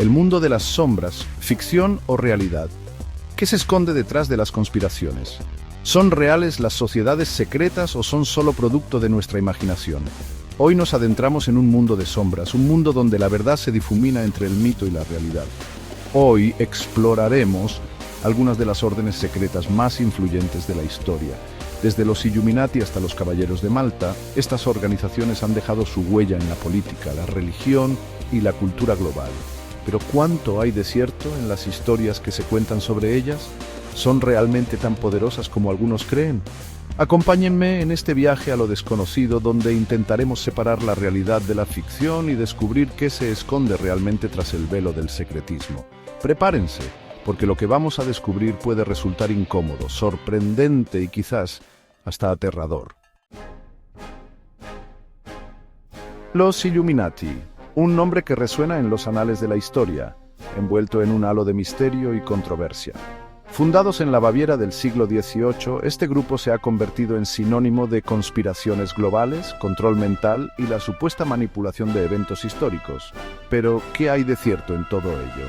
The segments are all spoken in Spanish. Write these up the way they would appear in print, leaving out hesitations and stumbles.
El mundo de las sombras, ficción o realidad. ¿Qué se esconde detrás de las conspiraciones? ¿Son reales las sociedades secretas o son solo producto de nuestra imaginación? Hoy nos adentramos en un mundo de sombras, un mundo donde la verdad se difumina entre el mito y la realidad. Hoy exploraremos algunas de las órdenes secretas más influyentes de la historia. Desde los Illuminati hasta los Caballeros de Malta, estas organizaciones han dejado su huella en la política, la religión y la cultura global. Pero ¿cuánto hay de cierto en las historias que se cuentan sobre ellas? ¿Son realmente tan poderosas como algunos creen? Acompáñenme en este viaje a lo desconocido, donde intentaremos separar la realidad de la ficción y descubrir qué se esconde realmente tras el velo del secretismo. Prepárense, porque lo que vamos a descubrir puede resultar incómodo, sorprendente y quizás hasta aterrador. Los Illuminati, un nombre que resuena en los anales de la historia, envuelto en un halo de misterio y controversia. Fundados en la Baviera del siglo XVIII, este grupo se ha convertido en sinónimo de conspiraciones globales, control mental y la supuesta manipulación de eventos históricos. Pero, ¿qué hay de cierto en todo ello?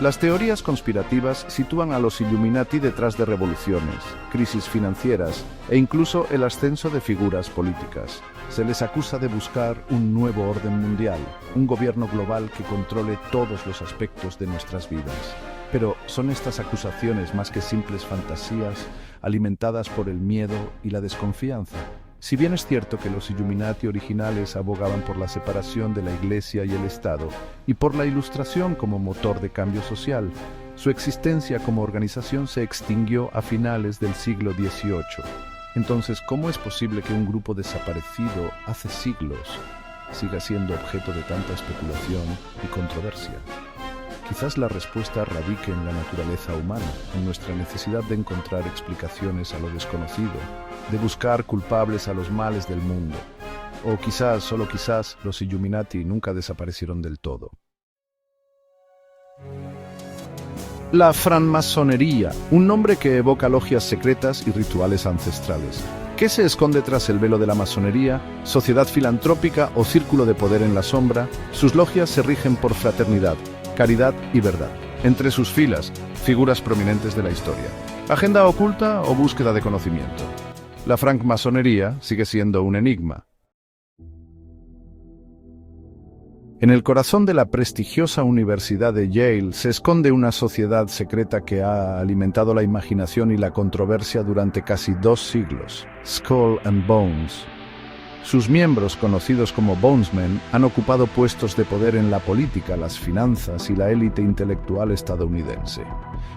Las teorías conspirativas sitúan a los Illuminati detrás de revoluciones, crisis financieras e incluso el ascenso de figuras políticas. Se les acusa de buscar un nuevo orden mundial, un gobierno global que controle todos los aspectos de nuestras vidas. Pero ¿son estas acusaciones más que simples fantasías alimentadas por el miedo y la desconfianza? Si bien es cierto que los Illuminati originales abogaban por la separación de la Iglesia y el Estado y por la Ilustración como motor de cambio social, su existencia como organización se extinguió a finales del siglo XVIII. Entonces, ¿cómo es posible que un grupo desaparecido hace siglos siga siendo objeto de tanta especulación y controversia? Quizás la respuesta radique en la naturaleza humana, en nuestra necesidad de encontrar explicaciones a lo desconocido, de buscar culpables a los males del mundo. O quizás, solo quizás, los Illuminati nunca desaparecieron del todo. La francmasonería, un nombre que evoca logias secretas y rituales ancestrales. ¿Qué se esconde tras el velo de la masonería? ¿Sociedad filantrópica o círculo de poder en la sombra? Sus logias se rigen por fraternidad, caridad y verdad. Entre sus filas, figuras prominentes de la historia. ¿Agenda oculta o búsqueda de conocimiento? La francmasonería sigue siendo un enigma. En el corazón de la prestigiosa Universidad de Yale se esconde una sociedad secreta que ha alimentado la imaginación y la controversia durante casi 2 siglos. Skull and Bones. Sus miembros, conocidos como Bonesmen, han ocupado puestos de poder en la política, las finanzas y la élite intelectual estadounidense.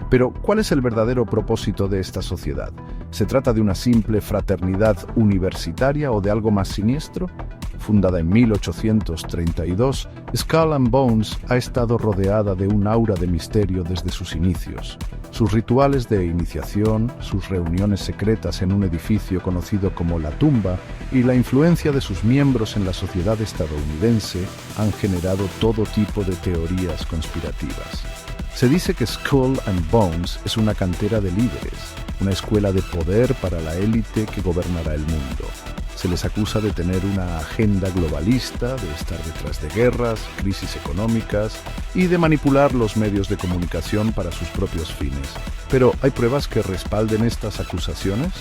Pero, ¿cuál es el verdadero propósito de esta sociedad? ¿Se trata de una simple fraternidad universitaria o de algo más siniestro? Fundada en 1832, Skull and Bones ha estado rodeada de un aura de misterio desde sus inicios. Sus rituales de iniciación, sus reuniones secretas en un edificio conocido como la tumba y la influencia de sus miembros en la sociedad estadounidense han generado todo tipo de teorías conspirativas. Se dice que Skull and Bones es una cantera de líderes, una escuela de poder para la élite que gobernará el mundo. Se les acusa de tener una agenda globalista, de estar detrás de guerras, crisis económicas y de manipular los medios de comunicación para sus propios fines. Pero, ¿hay pruebas que respalden estas acusaciones?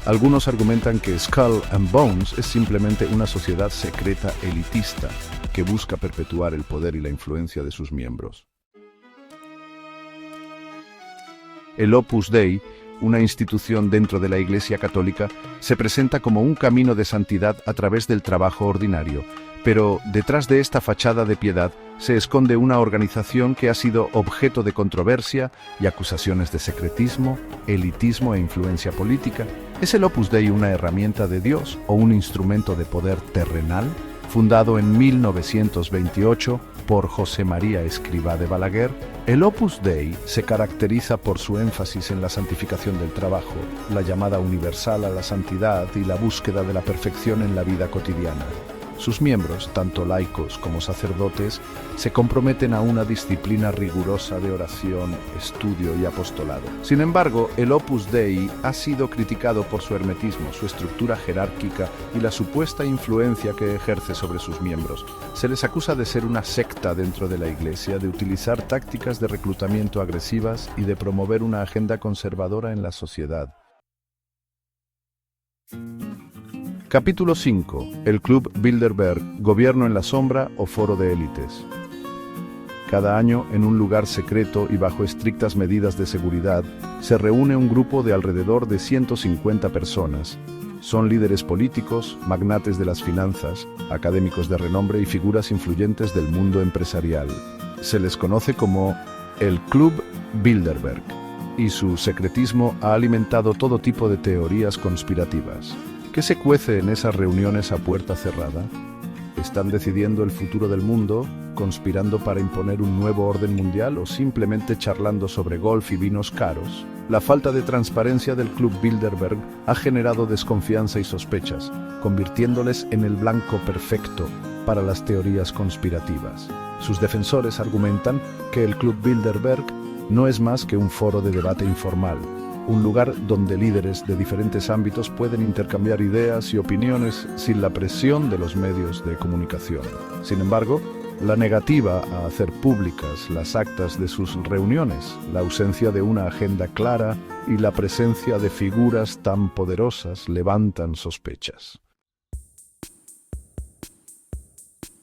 Algunos argumentan que Skull and Bones es simplemente una sociedad secreta elitista que busca perpetuar el poder y la influencia de sus miembros. El Opus Dei, una institución dentro de la Iglesia Católica, se presenta como un camino de santidad a través del trabajo ordinario, pero detrás de esta fachada de piedad se esconde una organización que ha sido objeto de controversia y acusaciones de secretismo, elitismo e influencia política. ¿Es el Opus Dei una herramienta de Dios o un instrumento de poder terrenal? Fundado en 1928 por José María Escrivá de Balaguer, el Opus Dei se caracteriza por su énfasis en la santificación del trabajo, la llamada universal a la santidad y la búsqueda de la perfección en la vida cotidiana. Sus miembros, tanto laicos como sacerdotes, se comprometen a una disciplina rigurosa de oración, estudio y apostolado. Sin embargo, el Opus Dei ha sido criticado por su hermetismo, su estructura jerárquica y la supuesta influencia que ejerce sobre sus miembros. Se les acusa de ser una secta dentro de la Iglesia, de utilizar tácticas de reclutamiento agresivas y de promover una agenda conservadora en la sociedad. Capítulo 5. El Club Bilderberg, Gobierno en la sombra o foro de élites. Cada año, en un lugar secreto y bajo estrictas medidas de seguridad, se reúne un grupo de alrededor de 150 personas. Son líderes políticos, magnates de las finanzas, académicos de renombre y figuras influyentes del mundo empresarial. Se les conoce como el Club Bilderberg, y su secretismo ha alimentado todo tipo de teorías conspirativas. ¿Qué se cuece en esas reuniones a puerta cerrada? ¿Están decidiendo el futuro del mundo, conspirando para imponer un nuevo orden mundial o simplemente charlando sobre golf y vinos caros? La falta de transparencia del Club Bilderberg ha generado desconfianza y sospechas, convirtiéndoles en el blanco perfecto para las teorías conspirativas. Sus defensores argumentan que el Club Bilderberg no es más que un foro de debate informal, un lugar donde líderes de diferentes ámbitos pueden intercambiar ideas y opiniones sin la presión de los medios de comunicación. Sin embargo, la negativa a hacer públicas las actas de sus reuniones, la ausencia de una agenda clara y la presencia de figuras tan poderosas levantan sospechas.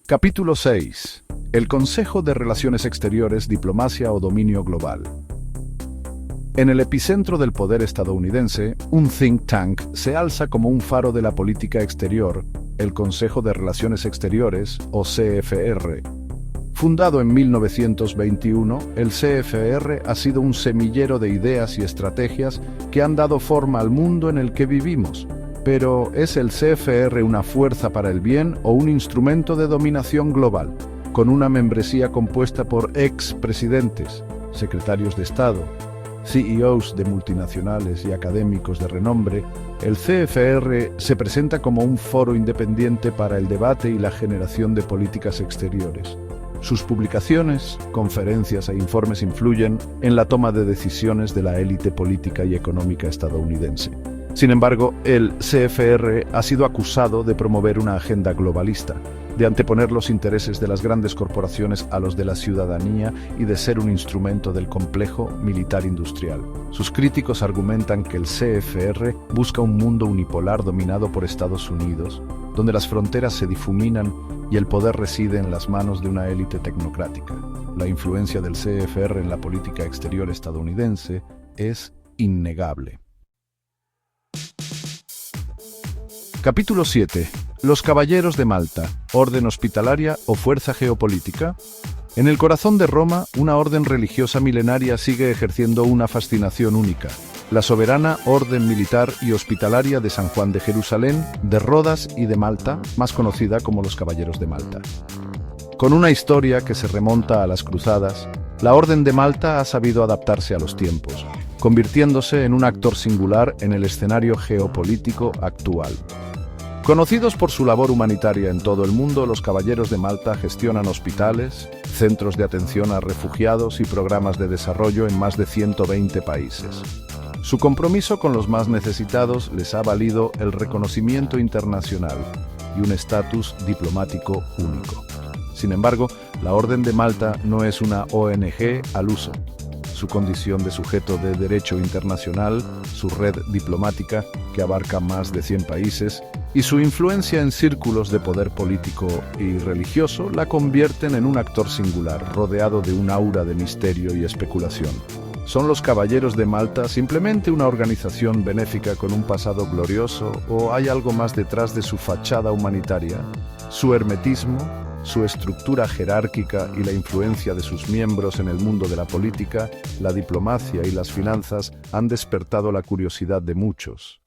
Capítulo 6. El Consejo de Relaciones Exteriores, Diplomacia o Dominio Global. En el epicentro del poder estadounidense, un think tank se alza como un faro de la política exterior, el Consejo de Relaciones Exteriores, o CFR. Fundado en 1921, el CFR ha sido un semillero de ideas y estrategias que han dado forma al mundo en el que vivimos. Pero, ¿es el CFR una fuerza para el bien o un instrumento de dominación global? Con una membresía compuesta por ex-presidentes, secretarios de Estado, CEOs de multinacionales y académicos de renombre, el CFR se presenta como un foro independiente para el debate y la generación de políticas exteriores. Sus publicaciones, conferencias e informes influyen en la toma de decisiones de la élite política y económica estadounidense. Sin embargo, el CFR ha sido acusado de promover una agenda globalista, de anteponer los intereses de las grandes corporaciones a los de la ciudadanía y de ser un instrumento del complejo militar industrial. Sus críticos argumentan que el CFR busca un mundo unipolar dominado por Estados Unidos, donde las fronteras se difuminan y el poder reside en las manos de una élite tecnocrática. La influencia del CFR en la política exterior estadounidense es innegable. Capítulo 7. Los Caballeros de Malta, orden hospitalaria o fuerza geopolítica. En el corazón de Roma, una orden religiosa milenaria sigue ejerciendo una fascinación única. La soberana orden militar y hospitalaria de San Juan de Jerusalén, de Rodas y de Malta, más conocida como los Caballeros de Malta. Con una historia que se remonta a las cruzadas, la Orden de Malta ha sabido adaptarse a los tiempos, convirtiéndose en un actor singular en el escenario geopolítico actual. Conocidos por su labor humanitaria en todo el mundo, los Caballeros de Malta gestionan hospitales, centros de atención a refugiados y programas de desarrollo en más de 120 países. Su compromiso con los más necesitados les ha valido el reconocimiento internacional y un estatus diplomático único. Sin embargo, la Orden de Malta no es una ONG al uso. Su condición de sujeto de derecho internacional, su red diplomática, que abarca más de 100 países, y su influencia en círculos de poder político y religioso la convierten en un actor singular, rodeado de un aura de misterio y especulación. ¿Son los Caballeros de Malta simplemente una organización benéfica con un pasado glorioso o hay algo más detrás de su fachada humanitaria? Su hermetismo, su estructura jerárquica y la influencia de sus miembros en el mundo de la política, la diplomacia y las finanzas han despertado la curiosidad de muchos.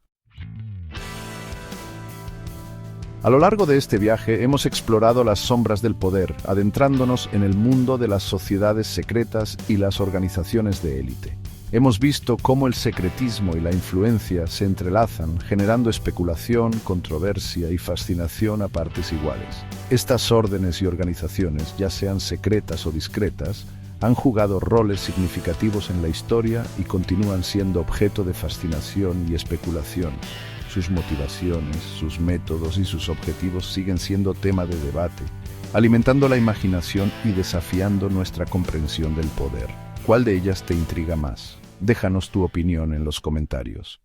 A lo largo de este viaje hemos explorado las sombras del poder, adentrándonos en el mundo de las sociedades secretas y las organizaciones de élite. Hemos visto cómo el secretismo y la influencia se entrelazan, generando especulación, controversia y fascinación a partes iguales. Estas órdenes y organizaciones, ya sean secretas o discretas, han jugado roles significativos en la historia y continúan siendo objeto de fascinación y especulación. Sus motivaciones, sus métodos y sus objetivos siguen siendo tema de debate, alimentando la imaginación y desafiando nuestra comprensión del poder. ¿Cuál de ellas te intriga más? Déjanos tu opinión en los comentarios.